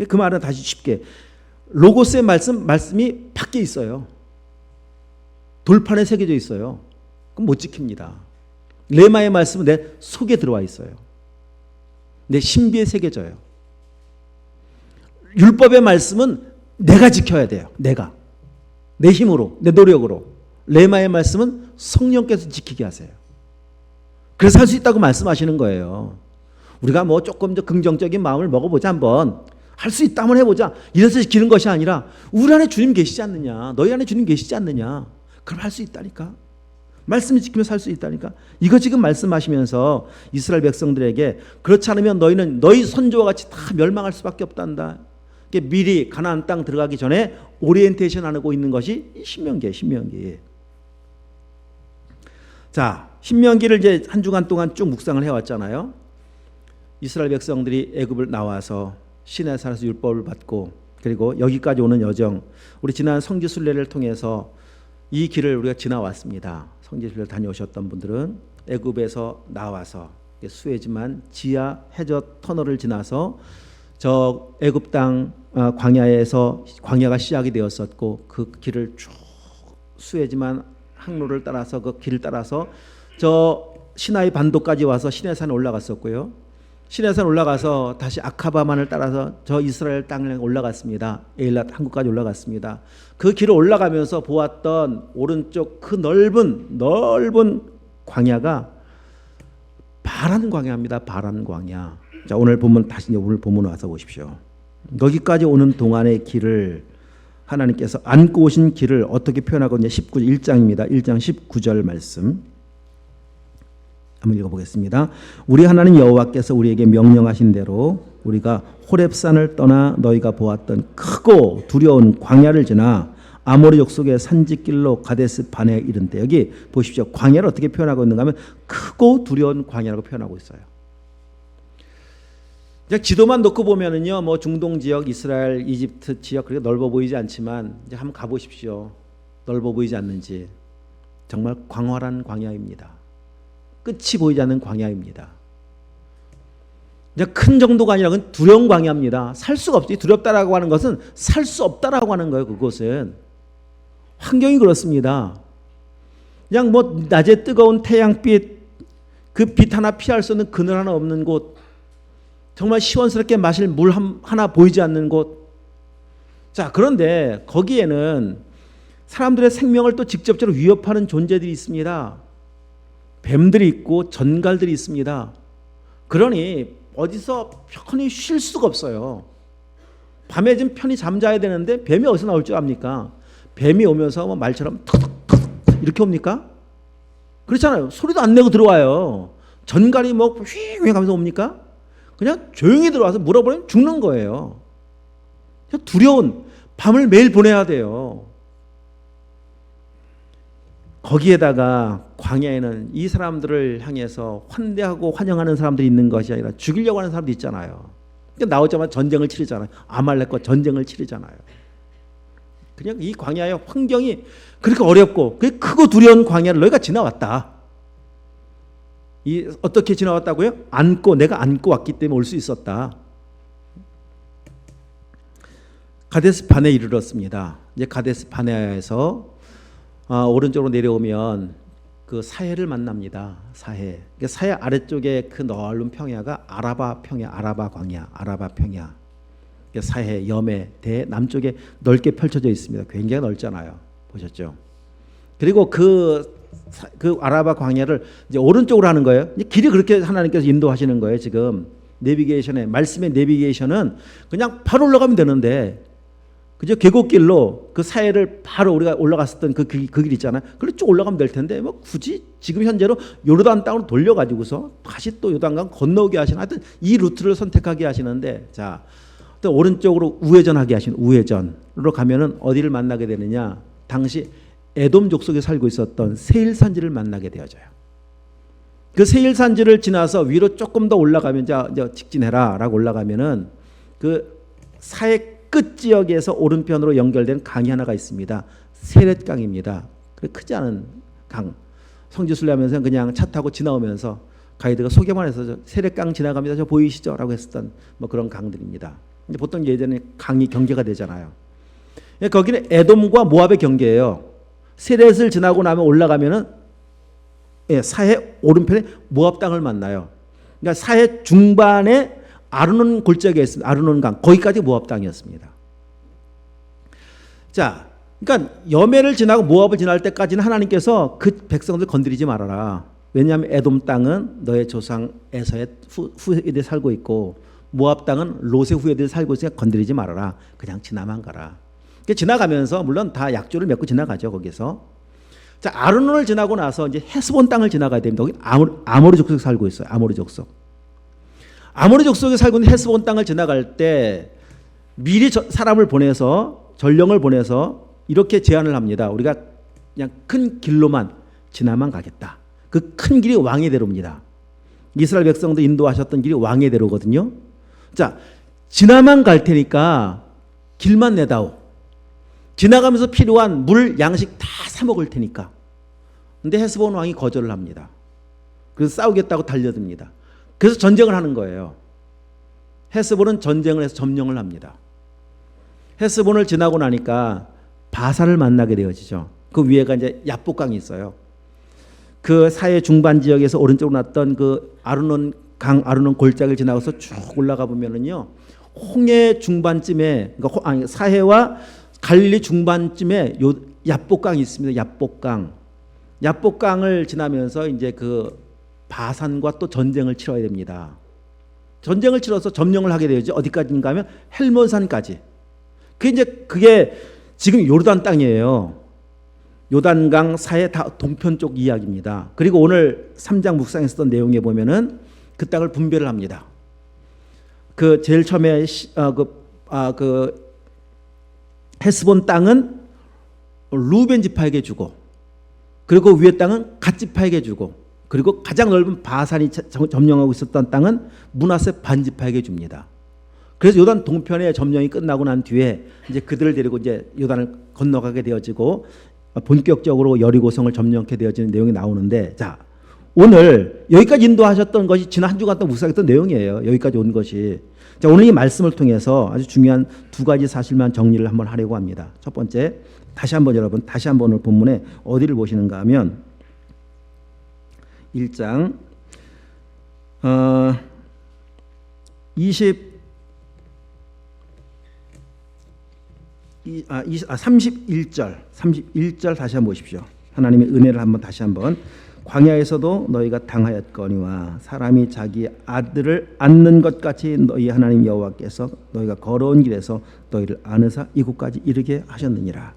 그 말은 다시 쉽게, 로고스의 말씀이 밖에 있어요. 돌판에 새겨져 있어요. 그럼 못 지킵니다. 레마의 말씀은 내 속에 들어와 있어요. 내 신비에 새겨져요. 율법의 말씀은 내가 지켜야 돼요. 내가. 내 힘으로, 내 노력으로. 레마의 말씀은 성령께서 지키게 하세요. 그래서 할 수 있다고 말씀하시는 거예요. 우리가 뭐 조금 더 긍정적인 마음을 먹어보자 한번. 할 수 있다면 해보자. 이래서 지키는 것이 아니라 우리 안에 주님 계시지 않느냐. 너희 안에 주님 계시지 않느냐. 그럼 할 수 있다니까. 말씀을 지키며 살 수 있다니까. 이거 지금 말씀하시면서 이스라엘 백성들에게 그렇지 않으면 너희는 너희 선조와 같이 다 멸망할 수밖에 없단다. 미리 가나안 땅 들어가기 전에 오리엔테이션 하고 있는 것이 신명기예요. 신명기. 자, 신명기를 이제 한 주간 동안 쭉 묵상을 해왔잖아요. 이스라엘 백성들이 애굽을 나와서 시내산에서 율법을 받고 그리고 여기까지 오는 여정, 우리 지난 성지순례를 통해서 이 길을 우리가 지나왔습니다. 성지순례를 다녀오셨던 분들은 애굽에서 나와서 수에즈만 지하 해저 터널을 지나서 저 애굽 땅 광야에서 광야가 시작이 되었었고 그 길을 쭉 수에즈만 항로를 따라서 그 길을 따라서 저 시나이 반도까지 와서 시내산에 올라갔었고요. 시내산 올라가서 다시 아카바만을 따라서 저 이스라엘 땅에 올라갔습니다. 에일랏 항구까지 올라갔습니다. 그 길을 올라가면서 보았던 오른쪽 그 넓은 광야가 바란 광야입니다. 바란 광야. 자, 오늘 본문 다시 오늘 본문 와서 보십시오. 여기까지 오는 동안의 길을 하나님께서 안고 오신 길을 어떻게 표현하고 있냐? 1장입니다. 1장 19절 말씀. 한번 읽어보겠습니다. 우리 하나님 여호와께서 우리에게 명령하신 대로 우리가 호렙산을 떠나 너희가 보았던 크고 두려운 광야를 지나 아모리 족속의 산지길로 가데스 바네에 이른 때, 여기 보십시오. 광야를 어떻게 표현하고 있는가 하면 크고 두려운 광야라고 표현하고 있어요. 지도만 놓고 보면은요, 뭐 중동 지역, 이스라엘, 이집트 지역 그렇게 넓어 보이지 않지만 이제 한번 가보십시오. 넓어 보이지 않는지. 정말 광활한 광야입니다. 끝이 보이지 않는 광야입니다. 이제 큰 정도가 아니라 그건 두려운 광야입니다. 살 수가 없지. 두렵다라고 하는 것은 살 수 없다라고 하는 거예요. 그곳은 환경이 그렇습니다. 그냥 뭐 낮에 뜨거운 태양빛, 그 빛 하나 피할 수 없는 그늘 하나 없는 곳, 정말 시원스럽게 마실 물 하나 보이지 않는 곳. 자, 그런데 거기에는 사람들의 생명을 또 직접적으로 위협하는 존재들이 있습니다. 뱀들이 있고 전갈들이 있습니다. 그러니 어디서 편히 쉴 수가 없어요. 밤에 좀 편히 잠자야 되는데 뱀이 어디서 나올 줄 압니까? 뱀이 오면서 뭐 말처럼 턱턱턱 이렇게 옵니까? 그렇잖아요. 소리도 안 내고 들어와요. 전갈이 뭐 휘휘 가면서 옵니까? 그냥 조용히 들어와서 물어버리면 죽는 거예요. 그냥 두려운 밤을 매일 보내야 돼요. 거기에다가 광야에는 이 사람들을 향해서 환대하고 환영하는 사람들이 있는 것이 아니라 죽이려고 하는 사람도 있잖아요. 나오자마자 전쟁을 치르잖아요. 아말렉과 전쟁을 치르잖아요. 그냥 이 광야의 환경이 그렇게 어렵고 그렇게 크고 두려운 광야를 너희가 지나왔다. 이 어떻게 지나왔다고요? 내가 안고 왔기 때문에 올 수 있었다. 가데스 바네에 이르렀습니다. 이제 가데스 바네아에서 오른쪽으로 내려오면 그 사해를 만납니다. 사해. 사해 아래쪽에 그 넓은 평야가 아라바 평야, 아라바 광야, 아라바 평야. 사해, 염해, 대 남쪽에 넓게 펼쳐져 있습니다. 굉장히 넓잖아요. 보셨죠? 그리고 그 아라바 광야를 이제 오른쪽으로 하는 거예요. 길이 그렇게 하나님께서 인도하시는 거예요. 지금 내비게이션에 말씀의 내비게이션은 그냥 바로 올라가면 되는데, 그죠? 계곡길로 그 사해를 바로 우리가 올라갔었던 그 길 있잖아요. 그걸로 쭉 올라가면 될 텐데 뭐 굳이 지금 현재로 요르단 땅으로 돌려가지고서 다시 또 요단강 건너오게 하시는, 하여튼 이 루트를 선택하게 하시는데, 자, 또 오른쪽으로 우회전하게 하시는, 우회전으로 가면은 어디를 만나게 되느냐? 당시 에돔 족속에 살고 있었던 세일 산지를 만나게 되어져요. 그 세일 산지를 지나서 위로 조금 더 올라가면, 이제 직진해라라고 올라가면은 그 사해 끝 지역에서 오른편으로 연결된 강이 하나가 있습니다. 세렛강입니다. 크지 않은 강. 성지순례하면서 그냥 차 타고 지나오면서 가이드가 소개만 해서 세렛강 지나갑니다. 저 보이시죠? 라고 했었던 뭐 그런 강들입니다. 근데 보통 예전에 강이 경계가 되잖아요. 거기는 에돔과 모압의 경계예요. 세렛을 지나고 나면 올라가면은 사해 오른편에 모압 땅을 만나요. 그러니까 사해 중반에 아르논 골짜기에 있습니다. 아르논 강, 거기까지 모압 땅이었습니다. 자, 그러니까 여매를 지나고 모압을 지날 때까지는 하나님께서 그 백성들 건드리지 말아라. 왜냐하면 에돔 땅은 너의 조상 에서의 후예들이 살고 있고 모압 땅은 롯의 후예들이 살고 있으니까 건드리지 말아라. 그냥 지나만 가라. 지나가면서 물론 다 약조를 맺고 지나가죠. 거기서. 자, 아르논을 지나고 나서 이제 헤스본 땅을 지나가야 됩니다. 거기 아모리 족속이 살고 있어요. 아모리 족속. 아모리 족속에 살고 있는 헤스본 땅을 지나갈 때 미리 사람을 보내서, 전령을 보내서 이렇게 제안을 합니다. 우리가 그냥 큰 길로만 지나만 가겠다. 그 큰 길이 왕의 대로입니다. 이스라엘 백성도 인도하셨던 길이 왕의 대로거든요. 자, 지나만 갈 테니까 길만 내다오. 지나가면서 필요한 물, 양식 다 사 먹을 테니까. 근데 헤스본 왕이 거절을 합니다. 그래서 싸우겠다고 달려듭니다. 그래서 전쟁을 하는 거예요. 헤스본은 전쟁을 해서 점령을 합니다. 헤스본을 지나고 나니까 바산을 만나게 되어지죠. 그 위에가 이제 야복강이 있어요. 그 사해 중반 지역에서 오른쪽으로 났던 그 아르논 강, 아르논 골짜기를 지나가서 쭉 올라가 보면은요, 홍해 중반쯤에, 그러니까 사해와 갈릴리 중반쯤에 요 야복강이 있습니다. 야복강. 야복강을 지나면서 이제 그 바산과 또 전쟁을 치러야 됩니다. 전쟁을 치러서 점령을 하게 되죠. 어디까지인가 하면 헬몬산까지. 그게 지금 요르단 땅이에요. 요단강 사해 다 동편 쪽 이야기입니다. 그리고 오늘 3장 묵상에 썼던 내용에 보면은 그 땅을 분배를 합니다. 그 제일 처음에 헤스본 땅은 루벤 지파에게 주고, 그리고 위에 땅은 갓 지파에게 주고, 그리고 가장 넓은 바산이 점령하고 있었던 땅은 므낫세 반 지파에게 줍니다. 그래서 요단 동편의 점령이 끝나고 난 뒤에 이제 그들을 데리고 이제 요단을 건너가게 되어지고 본격적으로 여리고성을 점령하게 되어지는 내용이 나오는데, 자, 오늘 여기까지 인도하셨던 것이 지난 한 주간 동안 묵상했던 내용이에요. 여기까지 온 것이. 자, 오늘 이 말씀을 통해서 아주 중요한 두 가지 사실만 정리를 한번 하려고 합니다. 첫 번째, 다시 한번 오늘 본문에 어디를 보시는가 하면 1장 31절 다시 한번 보십시오. 하나님의 은혜를 한번 다시 한번. 광야에서도 너희가 당하였거니와 사람이 자기 아들을 안는 것 같이 너희 하나님 여호와께서 너희가 걸어온 길에서 너희를 안으사 이곳까지 이르게 하셨느니라.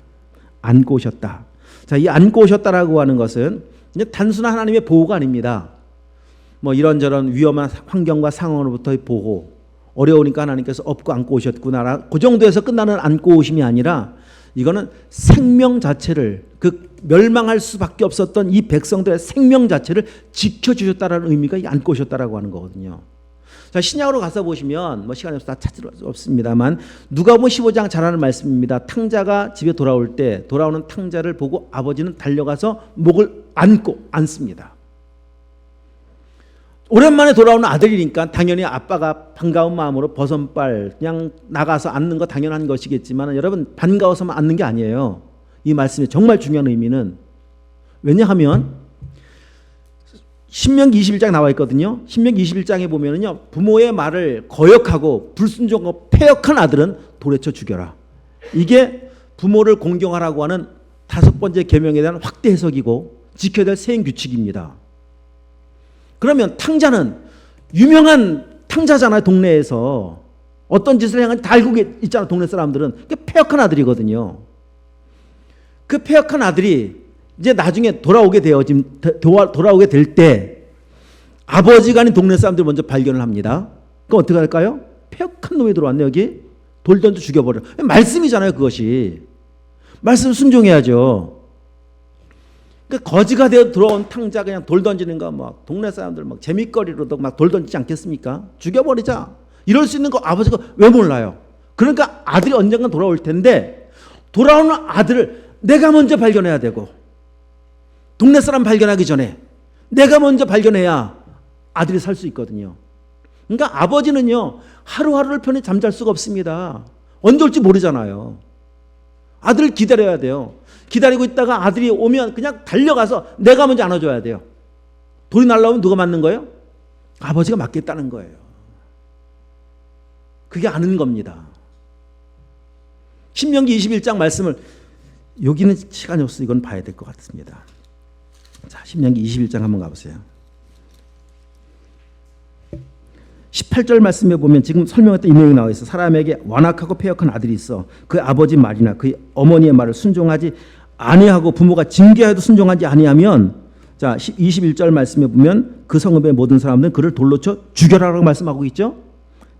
안고 오셨다. 자, 이 안고 오셨다라고 하는 것은 이제 단순한 하나님의 보호가 아닙니다. 뭐 이런저런 위험한 환경과 상황으로부터의 보호, 어려우니까 하나님께서 업고 안고 오셨구나, 그 정도에서 끝나는 안고 오심이 아니라 이거는 생명 자체를, 그 멸망할 수밖에 없었던 이 백성들의 생명 자체를 지켜주셨다라는 의미가 이 안고 오셨다라고 하는 거거든요. 자, 신약으로 가서 보시면 뭐 시간이 없어서 다 찾을 수 없습니다만 누가복음 15장 잘 아는 말씀입니다. 탕자가 집에 돌아올 때 돌아오는 탕자를 보고 아버지는 달려가서 목을 안고 안습니다. 오랜만에 돌아오는 아들이니까 당연히 아빠가 반가운 마음으로 버선발 그냥 나가서 안는 거 당연한 것이겠지만 여러분 반가워서만 안는 게 아니에요. 이 말씀의 정말 중요한 의미는 왜냐하면 신명기 21장 나와 있거든요. 신명기 21장에 보면은요, 부모의 말을 거역하고 불순종하고 패역한 아들은 돌에 쳐 죽여라. 이게 부모를 공경하라고 하는 5번째 계명에 대한 확대 해석이고 지켜야 될 세행 규칙입니다. 그러면 탕자는 유명한 탕자잖아요. 동네에서 어떤 짓을 향한 다 알고 있잖아. 동네 사람들은. 그 패역한 아들이거든요. 그 패역한 아들이 이제 나중에 돌아오게 돼요. 지금 돌아오게 될 때 아버지가 아닌 동네 사람들이 먼저 발견을 합니다. 그럼 어떻게 할까요? 패역한 놈이 들어왔네. 여기 돌 던져 죽여버려. 말씀이잖아요. 그것이 말씀 순종해야죠. 그러니까 거지가 되어 들어온 탕자 그냥 돌 던지는 거 막 동네 사람들 막 재밌거리로도 막 돌 던지지 않겠습니까? 죽여버리자. 이럴 수 있는 거 아버지가 왜 몰라요? 그러니까 아들이 언젠가 돌아올 텐데 돌아오는 아들을 내가 먼저 발견해야 되고 동네 사람 발견하기 전에 내가 먼저 발견해야 아들이 살 수 있거든요. 그러니까 아버지는요 하루하루를 편히 잠잘 수가 없습니다. 언제 올지 모르잖아요. 아들을 기다려야 돼요. 기다리고 있다가 아들이 오면 그냥 달려가서 내가 먼저 안아줘야 돼요. 돌이 날라오면 누가 맞는 거예요? 아버지가 맞겠다는 거예요. 그게 아는 겁니다. 신명기 21장 말씀을 여기는 시간이 없어서 이건 봐야 될 것 같습니다. 자, 신명기 21장 한번 가보세요. 18절 말씀에 보면 지금 설명했던 이 내용이 나와 있어. 사람에게 완악하고 패역한 아들이 있어. 그 아버지 말이나 그 어머니의 말을 순종하지 아니하고 부모가 징계해도 순종하지 아니하면 자 21절 말씀에 보면 그 성읍의 모든 사람들은 그를 돌로 쳐 죽여라라고 말씀하고 있죠.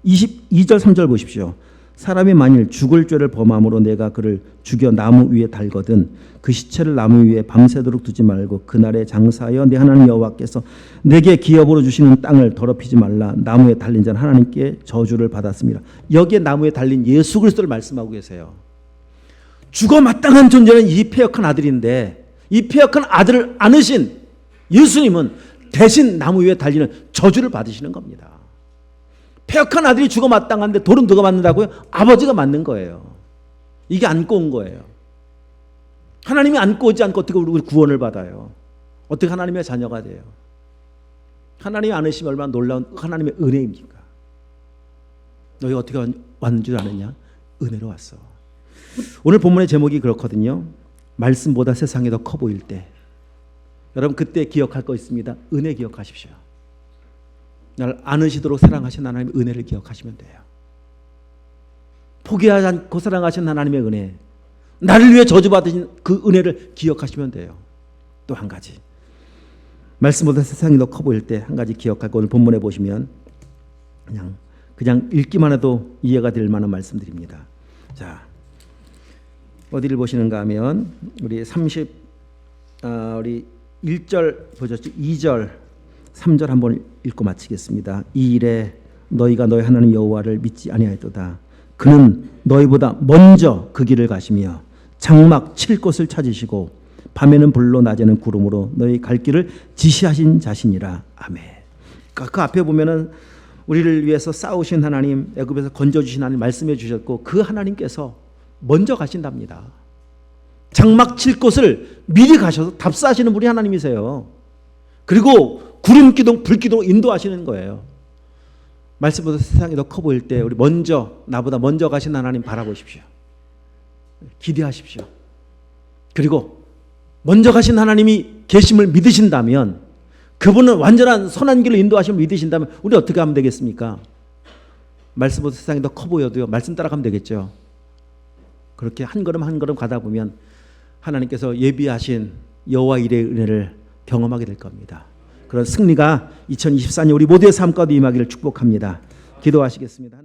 22절 3절 보십시오. 사람이 만일 죽을 죄를 범함으로 내가 그를 죽여 나무 위에 달거든 그 시체를 나무 위에 밤새도록 두지 말고 그날에 장사하여 내 하나님 여호와께서 내게 기업으로 주시는 땅을 더럽히지 말라. 나무에 달린 자는 하나님께 저주를 받았습니다. 여기에 나무에 달린 예수 그리스도를 말씀하고 계세요. 죽어 마땅한 존재는 이 패역한 아들인데 이 패역한 아들을 안으신 예수님은 대신 나무 위에 달리는 저주를 받으시는 겁니다. 패역한 아들이 죽어 마땅한데 돌은 누가 맞는다고요? 아버지가 맞는 거예요. 이게 안고 온 거예요. 하나님이 안고 오지 않고 어떻게 우리 구원을 받아요? 어떻게 하나님의 자녀가 돼요? 하나님이 안으시면 얼마나 놀라운 하나님의 은혜입니까? 너희가 어떻게 왔는 줄 아느냐? 은혜로 왔어. 오늘 본문의 제목이 그렇거든요. 말씀보다 세상이 더 커 보일 때. 여러분 그때 기억할 거 있습니다. 은혜 기억하십시오. 나를 안으시도록 사랑하신 하나님의 은혜를 기억하시면 돼요. 포기하지 않고 사랑하신 하나님의 은혜, 나를 위해 저주받으신 그 은혜를 기억하시면 돼요. 또 한 가지, 말씀보다 세상이 더 커 보일 때 한 가지 기억할 거 오늘 본문에 보시면 그냥 읽기만 해도 이해가 될 만한 말씀드립니다. 자, 어디를 보시는가 하면 우리 1절 보셨죠? 2절 3절 한번 읽고 마치겠습니다. 이 일에 너희가 너희 하나님 여호와를 믿지 아니하였도다. 그는 너희보다 먼저 그 길을 가시며 장막 칠 곳을 찾으시고 밤에는 불로 낮에는 구름으로 너희 갈 길을 지시하신 자신이라. 아멘. 그 앞에 보면은 우리를 위해서 싸우신 하나님, 애굽에서 건져주신 하나님 말씀해 주셨고 그 하나님께서 먼저 가신답니다. 장막 칠 곳을 미리 가셔서 답사하시는 분이 하나님이세요. 그리고 구름 기둥, 불 기둥 인도하시는 거예요. 말씀보다 세상이 더 커 보일 때 우리 나보다 먼저 가신 하나님 바라보십시오. 기대하십시오. 그리고 먼저 가신 하나님이 계심을 믿으신다면, 그분은 완전한 선한 길로 인도하심을 믿으신다면 우리 어떻게 하면 되겠습니까? 말씀보다 세상이 더 커 보여도요, 말씀 따라가면 되겠죠. 그렇게 한 걸음 한 걸음 가다 보면 하나님께서 예비하신 여호와 일의 은혜를 경험하게 될 겁니다. 그런 승리가 2024년 우리 모두의 삶 가운데 임하기를 축복합니다. 기도하시겠습니다.